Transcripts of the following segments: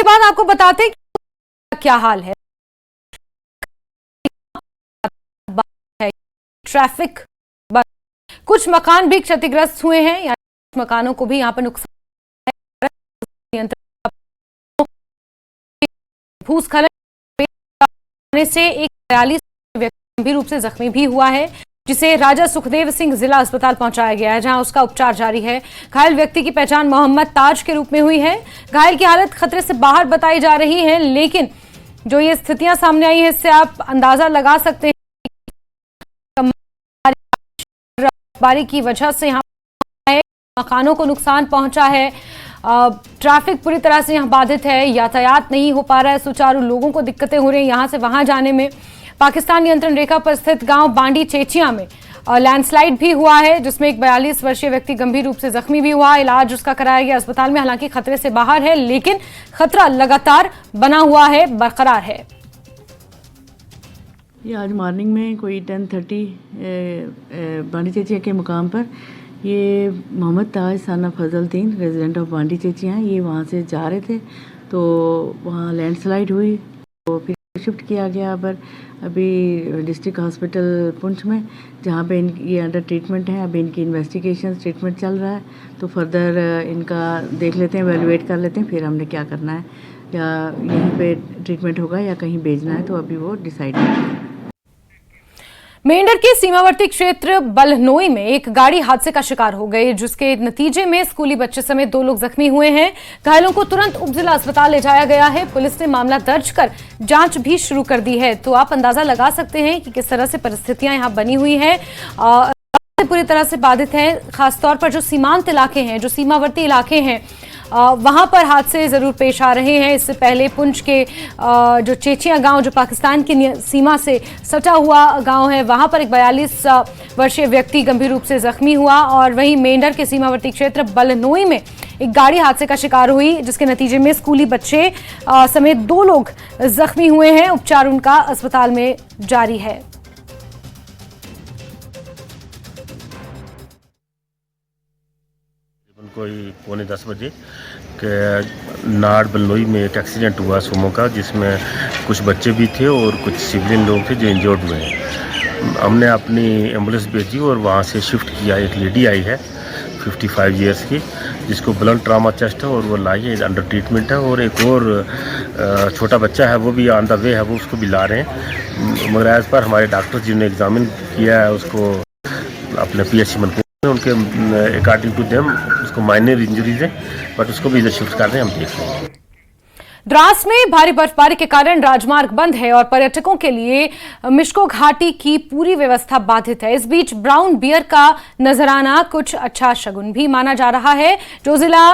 बाद आपको बताते हैं कि क्या हाल है। ट्रैफिक, कुछ मकान भी क्षतिग्रस्त हुए हैं, या मकानों को भी यहाँ पर नुकसान, भूस्खलन से एक 42 व्यक्ति गंभीर रूप से जख्मी भी हुआ है, जिसे राजा सुखदेव सिंह जिला अस्पताल पहुंचाया गया है, जहां उसका उपचार जारी है। घायल व्यक्ति की पहचान मोहम्मद ताज के रूप में हुई है। घायल की हालत खतरे से बाहर बताई जा रही है, लेकिन जो ये स्थितियां सामने आई है, इससे आप अंदाजा लगा सकते हैं बारिश की वजह से यहाँ मकानों को नुकसान पहुंचा है। ट्रैफिक पूरी तरह से यहाँ बाधित है, यातायात नहीं हो पा रहा है सुचारू, लोगों को दिक्कतें हो रही हैं यहाँ से वहां जाने में। पाकिस्तान नियंत्रण रेखा पर स्थित गांव बांडी चेचिया में लैंडस्लाइड भी हुआ है, जिसमें एक 42 वर्षीय व्यक्ति गंभीर रूप से जख्मी भी हुआ। इलाज उसका कराया गया अस्पताल में, हालांकि खतरे से बाहर है, लेकिन खतरा लगातार बना हुआ है, बरकरार है। ये आज मॉर्निंग में कोई 10:30 बांडी चेचिया के मुकाम पर ये मोहम्मद ताज साना फजलुद्दीन रेजिडेंट ऑफ बांडी चेचिया हैं। ये वहाँ से जा रहे थे तो वहाँ लैंडस्लाइड हुई, तो फिर शिफ्ट किया गया पर अभी डिस्ट्रिक्ट हॉस्पिटल पुंछ में, जहाँ पे ये अंडर ट्रीटमेंट है। अभी इनकी इन्वेस्टिगेशन ट्रीटमेंट चल रहा है, तो फर्दर इनका देख लेते हैं, एवेलुएट कर लेते हैं, फिर हमने क्या करना है, या यहीं पे ट्रीटमेंट होगा या कहीं भेजना है, तो अभी वो डिसाइड करेंगे। मेंढर के सीमावर्ती क्षेत्र बलहनोई में एक गाड़ी हादसे का शिकार हो गई, जिसके नतीजे में स्कूली बच्चे समेत 2 लोग जख्मी हुए हैं। घायलों को तुरंत उपजिला अस्पताल ले जाया गया है। पुलिस ने मामला दर्ज कर जांच भी शुरू कर दी है। तो आप अंदाजा लगा सकते हैं कि किस तरह से परिस्थितियां यहां बनी हुई हैं, पूरी तरह से बाधित है। खासतौर पर जो सीमांत इलाके हैं, जो सीमावर्ती इलाके हैं, वहां पर हादसे जरूर पेश आ रहे हैं। इससे पहले पुंछ के जो चेचिया गांव, जो पाकिस्तान की सीमा से सटा हुआ गांव है, वहां पर एक 42 वर्षीय व्यक्ति गंभीर रूप से जख्मी हुआ। और वहीं मेंढर के सीमावर्ती क्षेत्र बलहनोई में एक गाड़ी हादसे का शिकार हुई, जिसके नतीजे में स्कूली बच्चे समेत 2 लोग जख्मी हुए हैं। उपचार उनका अस्पताल में जारी है। कोई 9:45 बजे के नाड़ बलनोई में एक एक्सीडेंट हुआ सुमो का, जिसमें कुछ बच्चे भी थे और कुछ सिविलियन लोग थे जो इंजर्ड हुए हैं। हमने अपनी एम्बुलेंस भेजी और वहाँ से शिफ्ट किया। एक लेडी आई है 55 इयर्स की, जिसको ब्लंट ट्रामा चेस्ट है और वो लाई है, अंडर ट्रीटमेंट है। और एक और छोटा बच्चा है, वो भी ऑन द वे है, वो उसको भी ला रहे हैं। मगर एज पर हमारे डॉक्टर जिन्होंने एग्जामिन किया है उसको अपने PHC मनपुर, उनके अकॉर्डिंग टू देम उसको माइनर इंजरीज है, बट उसको भी इधर शिफ्ट कर रहे हैं, हम देख रहे हैं। द्रास में भारी बर्फबारी के कारण राजमार्ग बंद है और पर्यटकों के लिए मिश्को घाटी की पूरी व्यवस्था बाधित है। इस बीच ब्राउन बियर का नजराना कुछ अच्छा शगुन भी माना जा रहा है। जो जिला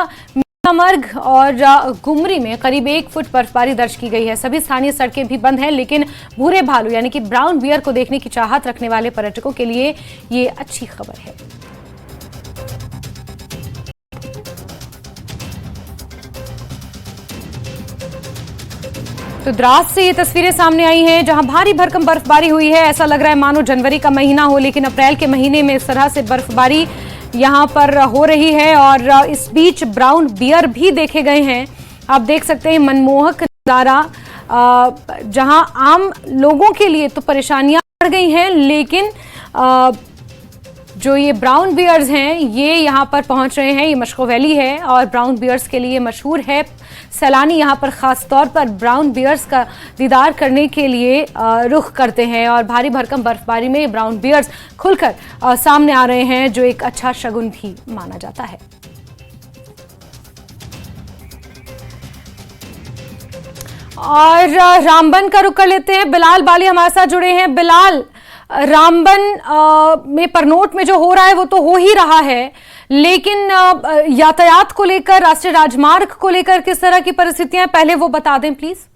मर्ग और गुमरी में करीब 1 फुट बर्फबारी दर्ज की गई है। सभी स्थानीय सड़कें भी बंद हैं, लेकिन भूरे भालू यानी कि ब्राउन बियर को देखने की चाहत रखने वाले पर्यटकों के लिए ये अच्छी खबर है। तो द्रास से ये तस्वीरें सामने आई हैं, जहां भारी भरकम बर्फबारी हुई है। ऐसा लग रहा है मानो जनवरी का महीना हो, लेकिन अप्रैल के महीने में इस तरह से बर्फबारी यहां पर हो रही है। और इस बीच ब्राउन बियर भी देखे गए हैं। आप देख सकते हैं मनमोहक नजारा, जहां आम लोगों के लिए तो परेशानियां बढ़ गई हैं, लेकिन जो ये ब्राउन बियर्स हैं ये यहाँ पर पहुँच रहे हैं। ये मश्को वैली है और ब्राउन बियर्स के लिए मशहूर है। सैलानी यहाँ पर ख़ास तौर पर ब्राउन बियर्स का दीदार करने के लिए रुख करते हैं। और भारी भरकम बर्फबारी में ब्राउन बियर्स खुलकर सामने आ रहे हैं, जो एक अच्छा शगुन भी माना जाता है। और रामबन का रुख कर लेते हैं। बिलाल बाली हमारे साथ जुड़े हैं। बिलाल, रामबन में परनोट में जो हो रहा है वो तो हो ही रहा है, लेकिन यातायात को लेकर, राष्ट्रीय राजमार्ग को लेकर किस तरह की परिस्थितियां, पहले वो बता दें प्लीज।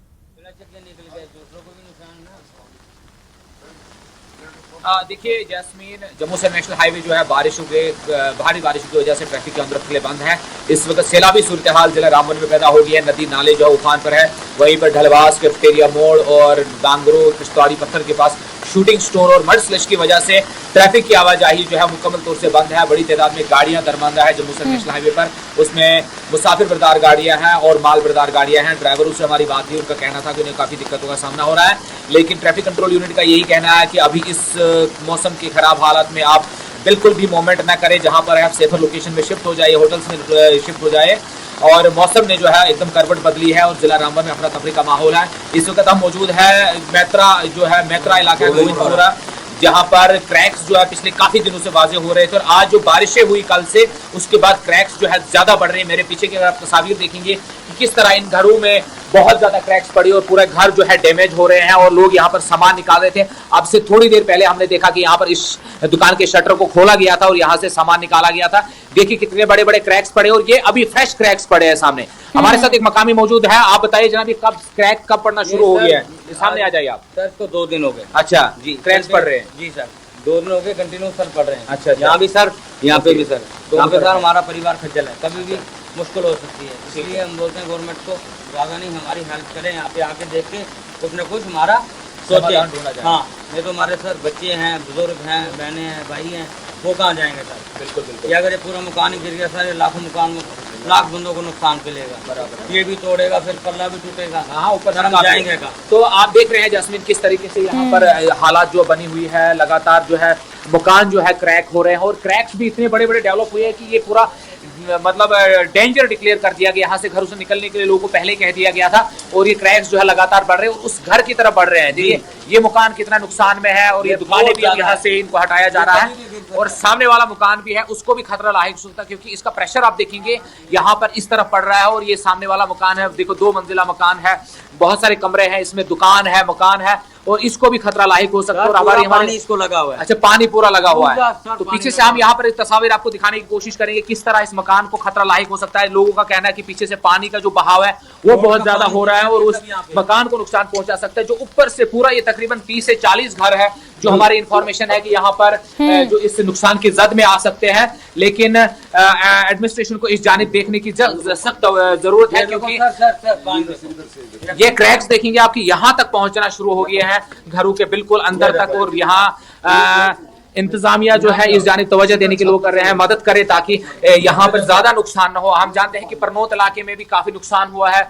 देखिए जैस्मीन, जम्मू से नेशनल हाईवे जो है भारी बारिश की वजह से ट्रैफिक के अंदर के लिए बंद है। इस वक्त सैलाबी सूरत हाल जिला रामबन में पैदा हो गई है। नदी नाले जो उफान पर है। वहीं पर ढलवास, कैफेटेरिया मोड़ और डांगरो किश्तवाड़ी पत्थर के पास शूटिंग स्टोन और मड स्लश की वजह से ट्रैफिक की आवाजाही जो है मुकम्मल तौर से बंद है। बड़ी तादाद में गाड़ियां दरमंदा है जम्मू से नेशनल हाईवे पर, उसमें मुसाफिर बरदार गाड़ियां हैं और माल बरदार गाड़ियां हैं। ड्राइवरों से हमारी बात हुई, उनका कहना था कि उन्हें काफ़ी दिक्कतों का सामना हो रहा है, लेकिन ट्रैफिक कंट्रोल यूनिट का यही कहना है कि अभी इस मौसम की खराब हालत में आप बिल्कुल भी मूवमेंट ना करें, जहां पर आप सेफर लोकेशन में शिफ्ट हो जाइए, होटल्स में शिफ्ट हो जाए। और मौसम ने जो है एकदम करवट बदली है और जिला रामबन में अफरा तफरी का माहौल है। इस वक्त हम मौजूद है मैत्रा इलाका है गोविंदपुरा, जहां पर क्रैक्स जो है पिछले काफी दिनों से वाजे हो रहे थे और आज जो बारिशें हुई कल से, उसके बाद क्रैक्स जो है ज्यादा बढ़ रहे हैं। मेरे पीछे की अगर आप तस्वीर देखेंगे कि किस तरह इन घरों में बहुत ज्यादा क्रैक्स पड़ी और पूरा घर जो है डैमेज हो रहे हैं और लोग यहाँ पर सामान निकाल रहे थे। अब से थोड़ी देर पहले हमने देखा कि यहाँ पर इस दुकान के शटर को खोला गया था और यहाँ से सामान निकाला गया था। देखिए कितने बड़े बड़े क्रैक्स पड़े और ये अभी फ्रेश क्रैक्स पड़े हैं सामने। हमारे साथ एक मकामी मौजूद है, आप बताइए जनाब कब क्रैक कब पड़ना शुरू हो गया है? सामने आ जाइए आप। सर इसको 2 दिन हो गए। अच्छा जी, क्रैक्स पड़ रहे हैं? जी सर 2 दिन हो गए कंटिन्यू सर पड़ रहे हैं। अच्छा, यहाँ भी सर, यहाँ पे भी सर, यहाँ पे सर है। हमारा परिवार खज्जल है, कभी भी मुश्किल हो सकती है, इसलिए हम बोलते हैं गवर्नमेंट को ज़्यादा नहीं हमारी हेल्प करें, यहाँ पे आके देख के कुछ न कुछ हमारा सोचे। समाधान ढूंढा जाए। हाँ, नहीं तो हमारे सर बच्चे हैं, बुजुर्ग हैं, बहनें हैं, भाई हैं, वो कहाँ जाएंगे सर? बिल्कुल बिल्कुल। ये अगर ये पूरा मकान ही गिर गया सर, ये लाखों मकान में लाख बंदों को नुकसान मिलेगा। बराबर। ये भी तोड़ेगा, फिर पल्ला भी टूटेगा। हाँ, ऊपर सर हम काफी- जाएंगे कहाँ? तो आप देख रहे हैं जैस्मिन किस तरीके से यहाँ पर हालात जो बनी हुई है, लगातार जो है मकान जो है क्रैक हो रहे हैं और क्रैक्स भी इतने बड़े बड़े डेवलप हुए हैं कि ये पूरा मतलब डेंजर डिक्लेयर कर दिया गया। यहाँ से घरों से निकलने के लिए लोगों को पहले कह दिया गया था और ये क्रैक्स जो है लगातार बढ़ रहे हैं, उस घर की तरफ बढ़ रहे हैं। देखिए ये मकान कितना नुकसान में है और ये दुकानें भी यहाँ से इनको हटाया जा रहा है और सामने वाला मकान भी है उसको भी खतरा लाहिक हो सकता है, क्योंकि इसका प्रेशर आप देखेंगे यहाँ पर इस तरफ पड़ रहा है और ये सामने वाला मकान है, देखो 2 मंजिला मकान है, बहुत सारे कमरे हैं, इसमें दुकान है, मकान है और इसको भी खतरा लाहिक हो सकता है। और हमारे पानी इसको लगा हुआ है। अच्छा, पानी पूरा लगा हुआ पूरा है। सर तो पानी पीछे से लगा हम यहाँ पर एक तस्वीर आपको दिखाने की कोशिश करेंगे किस तरह इस मकान को खतरा लाहिक हो सकता है। लोगों का कहना है कि पीछे से पानी का जो बहाव है वो बहुत ज्यादा हो रहा है और उस मकान को नुकसान पहुंचा सकता है। जो ऊपर से पूरा ये तकरीबन 30 से 40 घर है, जो हमारी इंफॉर्मेशन है कि यहाँ पर जो इस नुकसान की जद में आ सकते हैं, लेकिन एडमिनिस्ट्रेशन को इस जानिब देखने की सख्त जरूरत है, क्योंकि ये क्रैक्स देखेंगे आपकी यहाँ तक पहुंचना शुरू हो गए हैं, घरों के बिल्कुल अंदर तक। और यहाँ इंतजामिया जो है इस जानिब तवज्जो देने के लोग कर रहे हैं, मदद करे ताकि यहाँ पर ज्यादा नुकसान न हो। हम जानते हैं कि परनोत इलाके में भी काफी नुकसान हुआ है,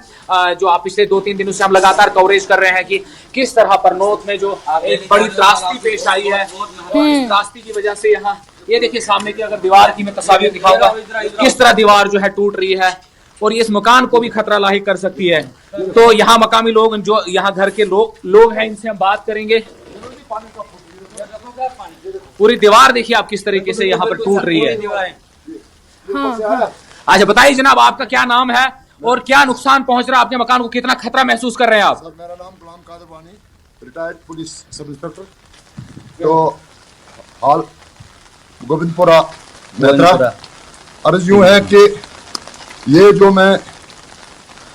जो आप पिछले 2-3 दिनों से हम लगातार कवरेज कर रहे हैं कि किस तरह परनोत में जो एक बड़ी त्रासदी पेश आई है और इस त्रासदी की वजह से यहाँ ये देखिए सामने की अगर दीवार की मैं तस्वीर दिखाऊंगा किस तरह दीवार जो है टूट रही है और ये इस मकान को भी खतरा लाहिक कर सकती है। तो यहाँ मकामी लोग जो यहाँ घर के लोग हैं, इनसे हम बात करेंगे। पूरी दीवार देखिए आप किस तरीके से यहाँ पर टूट रही है। अच्छा बताइए जनाब, आपका क्या नाम है और क्या नुकसान पहुंच रहा है आपके मकान को, कितना खतरा महसूस कर रहे हैं आप? सर मेरा नाम गुलाम कादर वानी, रिटायर्ड पुलिस सब इंस्पेक्टर। तो हाल गोविंदपुरा मैत्रा अर्ज यूं है कि ये जो मैं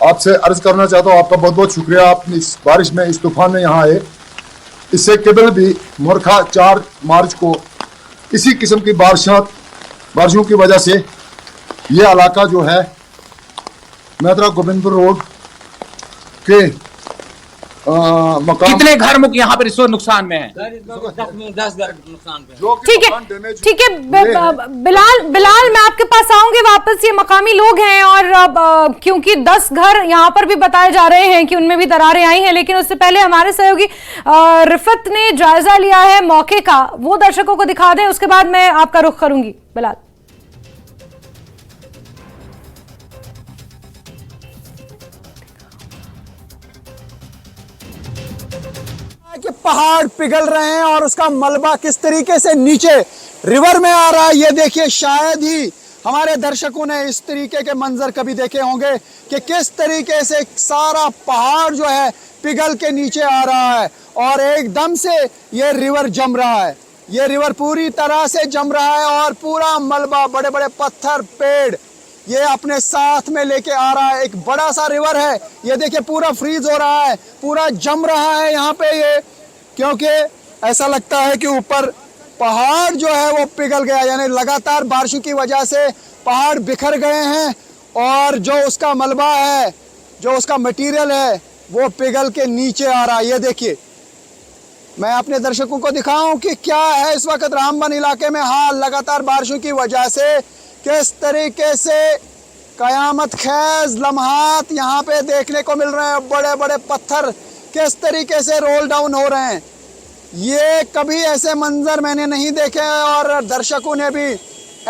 आपसे अर्ज करना चाहता हूँ, आपका बहुत बहुत शुक्रिया, आपने इस बारिश में इस तूफान में यहाँ आए। इससे केवल भी मोरखा 4 मार्च को इसी किस्म की बारिशों की वजह से ये इलाका जो है मैत्रा गोविंदपुर रोड के मकान कितने घर मुक यहाँ पर इस वक्त नुकसान में है? 10 घर नुकसान पे। जो कि ठीक है, मकान damage ठीक है। हुए हैं। बिलाल मैं आपके पास आऊंगी वापस। ये मकामी लोग हैं और क्योंकि 10 घर यहाँ पर भी बताए जा रहे हैं कि उनमें भी दरारें आई हैं, लेकिन उससे पहले हमारे सहयोगी रिफत ने जायजा लिया है मौके का, वो दर्शकों को दिखा दें, उसके बाद मैं आपका रुख करूंगी। बिलाल कि पहाड़ पिघल रहे हैं और उसका मलबा किस तरीके से नीचे रिवर में आ रहा है, ये देखिए। शायद ही हमारे दर्शकों ने इस तरीके के मंजर कभी देखे होंगे कि किस तरीके से सारा पहाड़ जो है पिघल के नीचे आ रहा है और एकदम से ये रिवर जम रहा है। ये रिवर पूरी तरह से जम रहा है और पूरा मलबा, बड़े बड़े पत्थर, पेड़ ये अपने साथ में लेके आ रहा है। एक बड़ा सा रिवर है, ये देखिए पूरा फ्रीज हो रहा है, पूरा जम रहा है यहाँ पे ये, क्योंकि ऐसा लगता है कि ऊपर पहाड़ जो है वो पिघल गया, यानी लगातार बारिशों की वजह से पहाड़ बिखर गए हैं और जो उसका मलबा है, जो उसका मटेरियल है वो पिघल के नीचे आ रहा है। ये देखिए मैं अपने दर्शकों को दिखाऊं कि क्या है इस वक्त रामबन इलाके में हाल। लगातार बारिशों की वजह से किस तरीके से कयामत खेज लम्हात यहाँ पे देखने को मिल रहे हैं। बड़े बड़े पत्थर किस तरीके से रोल डाउन हो रहे हैं, ये कभी ऐसे मंजर मैंने नहीं देखे और दर्शकों ने भी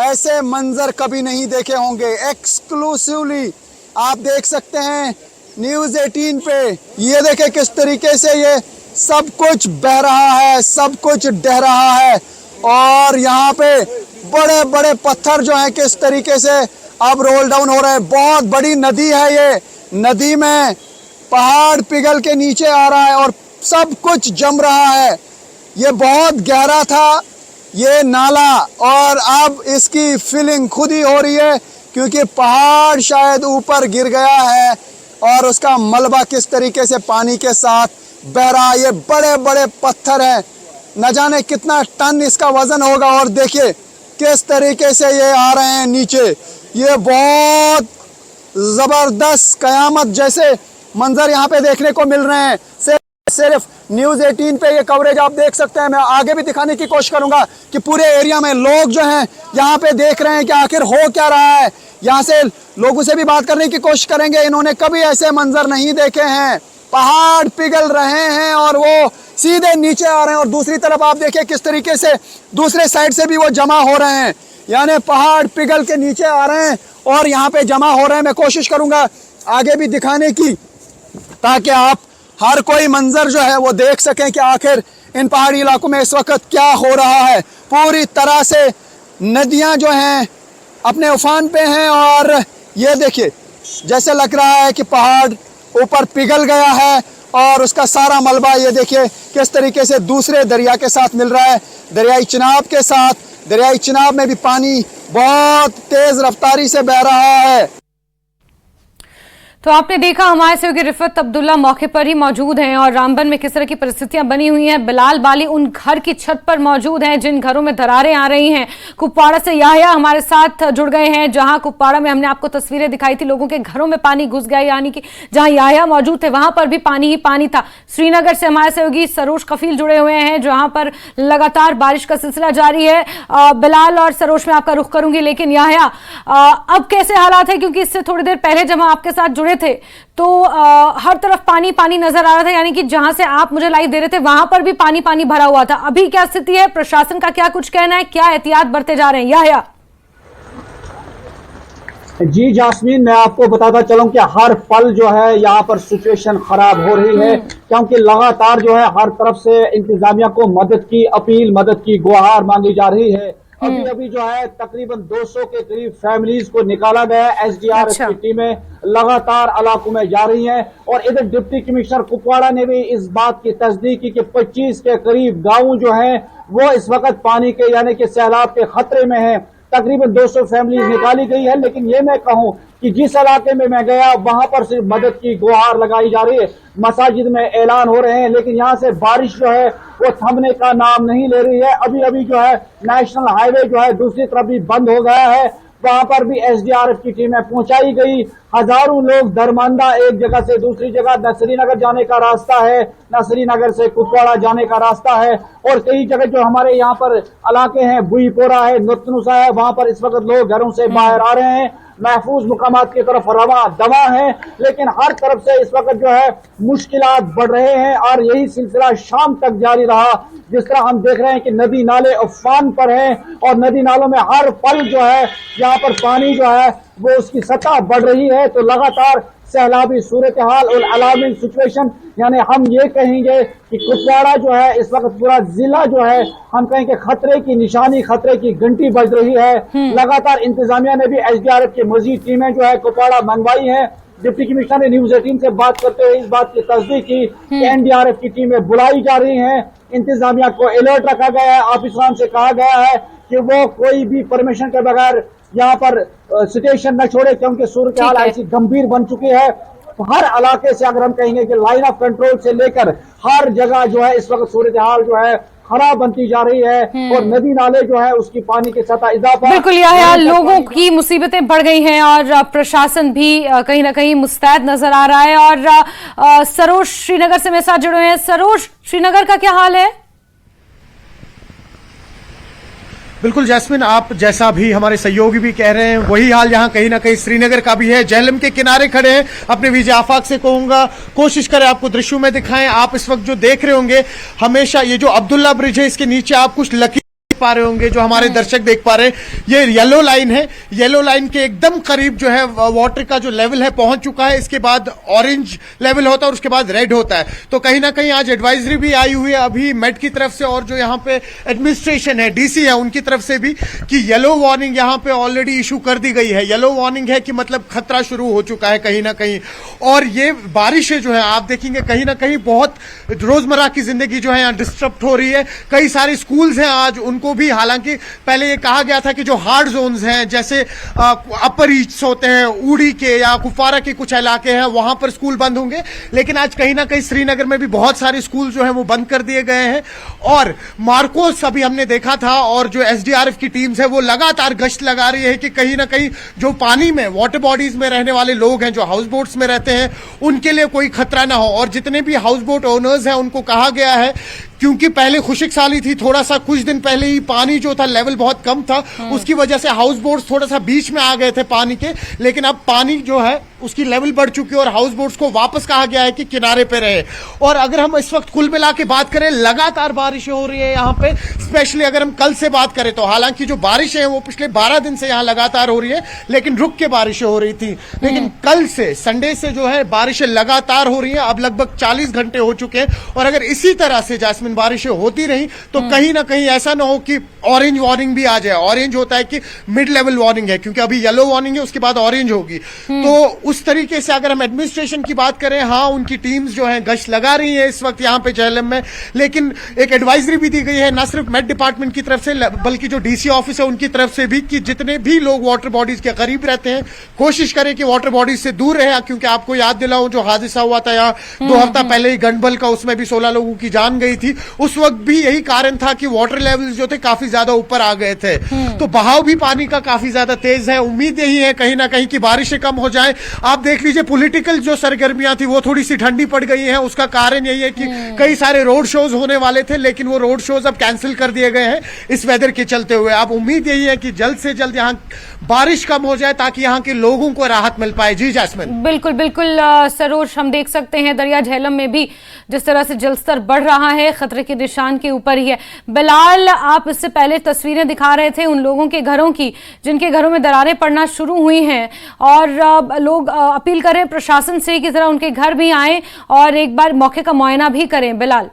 ऐसे मंजर कभी नहीं देखे होंगे। एक्सक्लूसिवली आप देख सकते हैं न्यूज़ 18 पे, ये देखें किस तरीके से ये सब कुछ बह रहा है, सब कुछ डह रहा है और यहाँ पे बड़े बड़े पत्थर जो हैं किस तरीके से अब रोल डाउन हो रहे हैं। बहुत बड़ी नदी है ये, नदी में पहाड़ पिघल के नीचे आ रहा है और सब कुछ जम रहा है। ये बहुत गहरा था ये नाला और अब इसकी फिलिंग खुद ही हो रही है क्योंकि पहाड़ शायद ऊपर गिर गया है और उसका मलबा किस तरीके से पानी के साथ बह रहा है। ये बड़े बड़े पत्थर हैं, न जाने कितना टन इसका वजन होगा और देखिए किस तरीके से ये आ रहे हैं नीचे। ये बहुत ज़बरदस्त कयामत जैसे मंजर यहाँ पे देखने को मिल रहे हैं। सिर्फ न्यूज़ 18 पे ये कवरेज आप देख सकते हैं। मैं आगे भी दिखाने की कोशिश करूंगा कि पूरे एरिया में लोग जो हैं यहाँ पे देख रहे हैं कि आखिर हो क्या रहा है। यहाँ से लोगों से भी बात करने की कोशिश करेंगे, इन्होंने कभी ऐसे मंजर नहीं देखे हैं। पहाड़ पिघल रहे हैं और वो सीधे नीचे आ रहे हैं और दूसरी तरफ आप देखिए किस तरीके से दूसरे साइड से भी वो जमा हो रहे हैं, यानी पहाड़ पिघल के नीचे आ रहे हैं और यहाँ पे जमा हो रहे हैं। मैं कोशिश करूंगा आगे भी दिखाने की ताकि आप हर कोई मंजर जो है वो देख सकें कि आखिर इन पहाड़ी इलाकों में इस वक्त क्या हो रहा है। पूरी तरह से नदियां जो हैं अपने उफान पे हैं और ये देखिए जैसे लग रहा है कि पहाड़ ऊपर पिघल गया है और उसका सारा मलबा ये देखिए किस तरीके से दूसरे दरिया के साथ मिल रहा है, दरियाई चिनाब के साथ। दरियाई चिनाब में भी पानी बहुत तेज रफ्तारी से बह रहा है। तो आपने देखा हमारे सहयोगी रिफत अब्दुल्ला मौके पर ही मौजूद हैं और रामबन में किस तरह की परिस्थितियां बनी हुई हैं। बिलाल बाली उन घर की छत पर मौजूद हैं जिन घरों में दरारें आ रही हैं। कुपवाड़ा से याहिया हमारे साथ जुड़ गए हैं, जहां कुपवाड़ा में हमने आपको तस्वीरें दिखाई थी, लोगों के घरों में पानी घुस गया, यानी कि जहां याहिया मौजूद थे वहां पर भी पानी ही पानी था। श्रीनगर से हमारे सहयोगी सरोज कफील जुड़े हुए हैं जहां पर लगातार बारिश का सिलसिला जारी है। बिलाल और सरोज में आपका रुख करूंगी, लेकिन याहिया अब कैसे हालात है, क्योंकि इससे थोड़ी देर पहले जब हम आपके साथ जुड़े थे तो हर तरफ पानी पानी नजर आ रहा था, यानी कि जहां से आप मुझे लाइव दे रहे थे वहां पर भी पानी पानी भरा हुआ था। अभी क्या स्थिति है, प्रशासन का क्या कुछ कहना है, क्या एहतियात बरते जा रहे हैं? याहिया जी जास्मीन, मैं आपको बताता चलूं कि हर पल जो है यहाँ पर सिचुएशन खराब हो रही है क्योंकि लगातार जो है हर तरफ से इंतजामिया को मदद की अपील, मदद की गुहार मांगी जा रही है। अभी अभी जो है तकरीबन 200 के करीब फैमिलीज को निकाला गया है। एसडीआरएफ की टीमें लगातार इलाकों में जा रही हैं और इधर डिप्टी कमिश्नर कुपवाड़ा ने भी इस बात की तस्दीक की कि 25 के करीब गांव जो हैं वो इस वक्त पानी के यानी कि सैलाब के खतरे में हैं। तकरीबन 200 फैमिलीज निकाली गई है, लेकिन ये मैं कहूं कि जिस इलाके में मैं गया वहां पर सिर्फ मदद की गुहार लगाई जा रही है, मसाजिद में ऐलान हो रहे हैं, लेकिन यहाँ से बारिश जो है वो थमने का नाम नहीं ले रही है। अभी अभी जो है नेशनल हाईवे जो है दूसरी तरफ भी बंद हो गया है, वहां पर भी एसडीआरएफ की टीमें पहुंचाई गई। हजारों लोग दरमांदा एक जगह से दूसरी जगह, न श्रीनगर जाने का रास्ता है न श्रीनगर से कुपवाड़ा जाने का रास्ता है और कई जगह जो हमारे यहाँ पर इलाके हैं, बुईपोरा है, नुतनुसा है, वहां पर इस वक्त लोग घरों से बाहर आ रहे हैं, महफूज मुकामात की तरफ रवा दवा है, लेकिन हर तरफ से इस वक्त जो है मुश्किलात बढ़ रहे हैं और यही सिलसिला शाम तक जारी रहा। जिस तरह हम देख रहे हैं कि नदी नाले उफान पर हैं और नदी नालों में हर पल जो है यहाँ पर पानी जो है वो उसकी सतह बढ़ रही है, तो लगातार सैलाबी सूरत हाल और अलार्मिंग सिचुएशन, यानी हम ये कहेंगे कि कुपवाड़ा जो है इस वक्त पूरा जिला जो है हम कहेंगे खतरे की निशानी, खतरे की घंटी बज रही है। लगातार इंतजामिया ने भी एसडीआरएफ की मजीद टीमें जो है कुपवाड़ा मंगवाई है। डिप्टी कमिश्नर ने न्यूज़ 18 से बात करते हुए इस बात की तस्दीक की कि एनडीआरएफ की टीमें बुलाई जा रही हैं, इंतजामिया को अलर्ट रखा गया है, ऑफिसरान से कहा गया है कि वो कोई भी परमिशन के बगैर यहाँ पर सिचुएशन न छोड़े क्योंकि सूरत हाल ऐसी गंभीर बन चुकी है। हर इलाके से अगर हम कहेंगे कि लाइन ऑफ कंट्रोल से लेकर हर जगह जो है इस वक्त सूरत हाल जो है खराब बनती जा रही है और नदी नाले जो है उसकी पानी की सतह इजाफा। बिल्कुल यार, लोगों की मुसीबतें बढ़ गई हैं और प्रशासन भी कहीं ना कहीं मुस्तैद नजर आ रहा है और सरोज श्रीनगर से मेरे साथ जुड़े हैं। सरोज, श्रीनगर का क्या हाल है? बिल्कुल जैस्मिन, आप जैसा भी हमारे सहयोगी भी कह रहे हैं वही हाल यहाँ कहीं ना कहीं श्रीनगर का भी है। झेलम के किनारे खड़े हैं, अपने विजय आफाक से कहूंगा कोशिश करें आपको दृश्यों में दिखाएं। आप इस वक्त जो देख रहे होंगे, हमेशा ये जो अब्दुल्ला ब्रिज है इसके नीचे आप कुछ लकीर पा रहे होंगे, जो हमारे दर्शक देख पा रहे हैं, ये येलो लाइन है। येलो लाइन के एकदम करीब जो है वाटर का जो लेवल है पहुंच चुका है। इसके बाद ऑरेंज लेवल होता है और उसके बाद रेड होता है। तो कहीं ना कहीं आज एडवाइजरी भी आई हुई है अभी मेट की तरफ से, और जो यहाँ पे एडमिनिस्ट्रेशन है, डीसी है, उनकी तरफ से भी कि येलो वार्निंग यहाँ पे ऑलरेडी इशू कर दी गई है। येलो वार्निंग है कि मतलब खतरा शुरू हो चुका है कहीं ना कहीं। और ये बारिशें जो है आप देखेंगे कहीं ना कहीं बहुत रोजमर्रा की जिंदगी जो है यहाँ डिस्टर्ब हो रही है। कई सारे स्कूल्स हैं आज, उनको भी हालांकि पहले ये कहा गया था कि जो हार्ड जोन्स हैं जैसे अपर ईस्ट होते हैं, उड़ी के या कुपवारा के कुछ इलाके हैं, वहां पर स्कूल बंद होंगे। लेकिन आज कहीं ना कहीं श्रीनगर में भी बहुत सारे स्कूल जो है वो बंद कर दिए गए हैं। और मार्कोस अभी हमने देखा था, और जो एसडीआरएफ की टीम्स है वो लगातार गश्त लगा रही है कि कहीं ना कहीं जो पानी में वाटर बॉडीज में रहने वाले लोग हैं, जो हाउस बोट्स में रहते हैं, उनके लिए कोई खतरा ना हो। और जितने भी हाउस बोट ओनर्स हैं उनको कहा गया है, क्योंकि पहले खुशक साली थी, थोड़ा सा कुछ दिन पहले ही पानी जो था लेवल बहुत कम था, उसकी वजह से हाउस बोट्स थोड़ा सा बीच में आ गए थे पानी के। लेकिन अब पानी जो है उसकी लेवल बढ़ चुकी है और हाउस बोट्स को वापस कहा गया है कि किनारे पे रहे। और अगर हम इस वक्त कुल मिला के बात करें, लगातार बारिशें हो रही है यहाँ पे। स्पेशली अगर हम कल से बात करें तो हालांकि जो बारिशें हैं वो पिछले 12 दिन से यहाँ लगातार हो रही है, लेकिन रुक के बारिशें हो रही थी। लेकिन कल से, संडे से जो है बारिशें लगातार हो रही है। अब लगभग 40 घंटे हो चुके हैं, और अगर इसी तरह से जैस्मिन बारिशें होती रही तो कहीं ना कहीं ऐसा ना हो कि ऑरेंज वार्निंग भी आ जाए। ऑरेंज होता है कि मिड लेवल वार्निंग है, क्योंकि अभी येलो वार्निंग है, उसके बाद ऑरेंज होगी। तो उस तरीके से अगर हम एडमिनिस्ट्रेशन की बात करें, हाँ उनकी टीम्स जो है गश्त लगा रही है इस वक्त यहाँ पे झेलम में। लेकिन एक एडवाइजरी भी दी गई है, ना सिर्फ मेट डिपार्टमेंट की तरफ से बल्कि जो डीसी ऑफिस है उनकी तरफ से भी, कि जितने भी लोग वाटर बॉडीज के करीब रहते हैं कोशिश करें कि वाटर बॉडीज से दूर रहे। क्योंकि आपको याद दिलाऊं, जो हादसा हुआ था यहाँ 2 हफ्ता पहले ही गंडबल का, उसमें भी 16 लोगों की जान गई थी। उस वक्त भी यही कारण था कि वाटर लेवल्स जो थे काफी ज्यादा ऊपर आ गए थे। तो बहाव भी पानी का काफी ज्यादा तेज है। उम्मीद यही है कहीं ना कहीं कि बारिशें कम हो जाएं। आप देख लीजिए, पॉलिटिकल जो सरगर्मियां थी वो थोड़ी सी ठंडी पड़ गई हैं। उसका कारण यही है कि कई सारे रोड शोज होने वाले थे, लेकिन वो रोड शोज अब कैंसिल कर दिए गए हैं इस वेदर के चलते हुए। अब उम्मीद यही है कि जल्द से जल्द यहाँ बारिश कम हो जाए ताकि यहाँ के लोगों को राहत मिल पाए। जी जैस्मिन। बिल्कुल बिल्कुल सरोज, हम देख सकते हैं दरिया झेलम में भी जिस तरह से जलस्तर बढ़ रहा है, खतरे के निशान के ऊपर ही है। बिलाल, आप इससे पहले तस्वीरें दिखा रहे थे उन लोगों के घरों की जिनके घरों में दरारें पड़ना शुरू हुई हैं, और लोग अपील कर रहे हैं प्रशासन से कि जरा उनके घर भी आएं और एक बार मौके का मुआयना भी करें। बिलाल।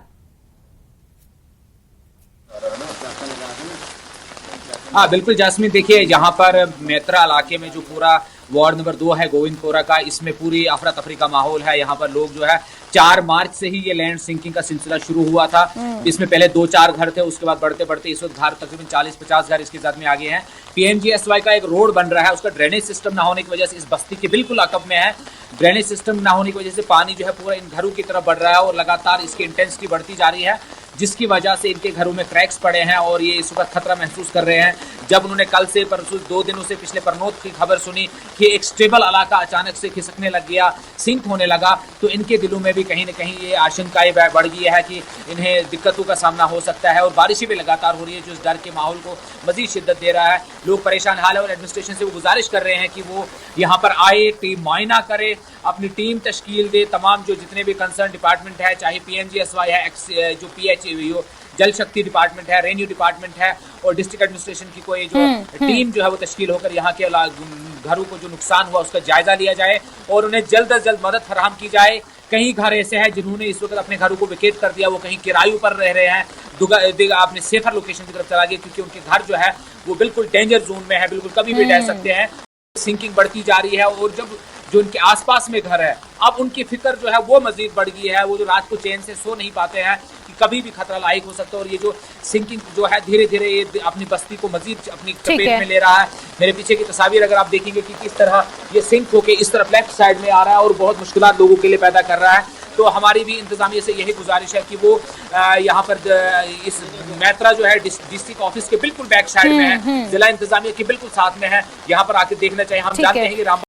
हाँ बिल्कुल जैस्मिन, देखिए यहाँ पर मेत्रा इलाके में जो पूरा वार्ड नंबर 2 है गोविंदपुरा का, इसमें पूरी अफरा तफरी का माहौल है। यहाँ पर लोग जो है 4 मार्च से ही ये लैंड सिंकिंग का सिलसिला शुरू हुआ था। इसमें पहले 2-4 घर थे, उसके बाद बढ़ते बढ़ते इस वक्त घर तकरीबन 40-50 घर इसके साथ में आ गए हैं। PMGSY का एक रोड बन रहा है, उसका ड्रेनेज सिस्टम ना होने की वजह से इस बस्ती के बिल्कुल अकब में है। ड्रेनेज सिस्टम ना होने की वजह से पानी जो है पूरा इन घरों की तरफ बढ़ रहा है और लगातार इसकी इंटेंसिटी बढ़ती जा रही है, जिसकी वजह से इनके घरों में क्रैक्स पड़े हैं और ये इस वक्त खतरा महसूस कर रहे हैं। जब उन्होंने कल से परसों 2 दिनों से पिछले परनोत की खबर सुनी कि एक स्टेबल इलाका अचानक से खिसकने लग गया, सिंक होने लगा, तो इनके दिलों में भी कहीं न कहीं ये आशंकाएं बढ़ गई है कि इन्हें दिक्कतों का सामना हो सकता है। और बारिशें भी लगातार हो रही है जो इस डर के माहौल को मजीद शिद्दत दे रहा है। लोग परेशान हाल है और एडमिनिस्ट्रेशन से वो गुजारिश कर रहे हैं कि वो यहाँ पर आए, टीम मुआयना करे, अपनी टीम तश्कील दे। तमाम जो जितने भी कंसर्न डिपार्टमेंट है, चाहे PMGSY है, जो PHO जल शक्ति डिपार्टमेंट है, रेन्यू डिपार्टमेंट है, और डिस्ट्रिक्ट एडमिनिस्ट्रेशन की कोई जो टीम जो है वो तश्कील होकर यहाँ के घरों को जो नुकसान हुआ उसका जायजा लिया जाए और उन्हें जल्द अज जल्द मदद फराहम की जाए। कई घर ऐसे हैं जिन्होंने इस वक्त अपने घरों को वेकेट कर दिया, वो कहीं किरायों पर रह रहे हैं, अपने सेफर लोकेशन की तरफ चला गए, क्योंकि उनके घर जो है वो बिल्कुल डेंजर जोन में है, बिल्कुल कभी भी ढह सकते हैं। सिंकिंग बढ़ती जा रही है और जब जो उनके आसपास में घर है, अब उनकी फिक्र जो है वो मजीद बढ़ गई है। वो जो रात को चैन से सो नहीं पाते हैं कि कभी भी खतरा लायक हो सकता है। और ये जो सिंकिंग जो है धीरे धीरे ये अपनी बस्ती को मजीद अपनी चपेट में ले रहा है। मेरे पीछे की तस्वीर अगर आप देखेंगे कि किस तरह ये सिंक होके इस तरफ लेफ्ट साइड में आ रहा है और बहुत मुश्किलात लोगों के लिए पैदा कर रहा है। तो हमारी भी इंतजामिया से यही गुजारिश है कि वो यहाँ पर इस मेत्रा जो है डिस्ट्रिक्ट ऑफिस के बिल्कुल बैक साइड में है, जिला इंतजामिया के बिल्कुल साथ में है, यहाँ पर आके देखना चाहिए। हम जानते हैं कि